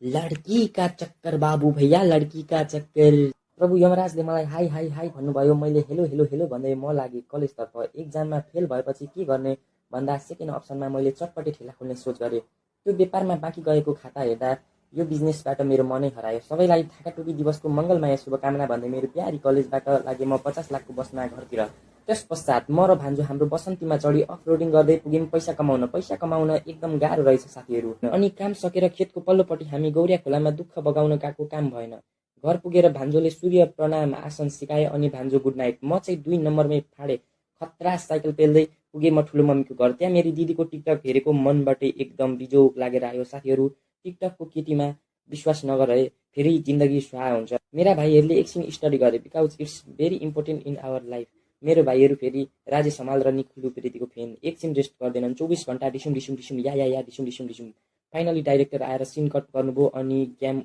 लड़की का चक्कर बाबु भैया, लड़की का चक्कर। प्रभु यमराजले मलाई हाई हाई हाई भन्नुभयो। मैले हेलो हेलो हेलो भन्दै म लागेँ कलेजतर्फ। एक्जाममा फेल भएपछि के गर्ने भन्दा सेकेन्ड अप्सनमा मैले चटपटे ठेला खोल्ने सोच गरेँ। त्यो व्यापारमा बाँकी गएको खाता हेर्दा यो बिजनेसबाट मेरो मनै हरायो। सबैलाई ढाकाटोपी दिवसको मङ्गलमय शुभकामना भन्दै मेरो प्यारी कलेजबाट लागेँ म 50 लाखको बसमा घरतिर। त्यस पश्चात म र भान्जो हाम्रो बसन्तीमा चढी अफरोडिङ गर्दै पुग्यौँ पैसा कमाउन। पैसा कमाउन एकदम गाह्रो रहेछ साथीहरू। अनि काम सकेर खेतको पल्लोपट्टि हामी गौरिया खोलामा दुःख बगाउन गएको काम भएन। घर पुगेर भान्जोले सूर्य प्रणाम आसन सिकाए अनि भान्जो गुड नाइट। म चाहिँ 2 नम्बरमै फाडे खतरा साइकल पेल्दै पुगेँ म ठुलो मम्मीको घर। त्यहाँ मेरी दिदीको टिकटक हेरेको मनबाटै एकदम बिजोग लागेर आयो। साथीहरू, टिकटकको केटीमा विश्वास नगरे फेरि जिन्दगी सुहा हुन्छ। मेरा भाइहरूले एकछिन स्टडी गरे because it's very important in our life. मेरो भाइहरू फेरि राजे समाल र निखिल उप्रेतीको फेन। एकछिन रेस्ट गर्दैनन्। 24 घण्टा डिसुम डिसुम डिसुम या डिसुम डिसुम डिसुम। फाइनली डाइरेक्टर आएर सिन कट गर्नुभयो अनि गेम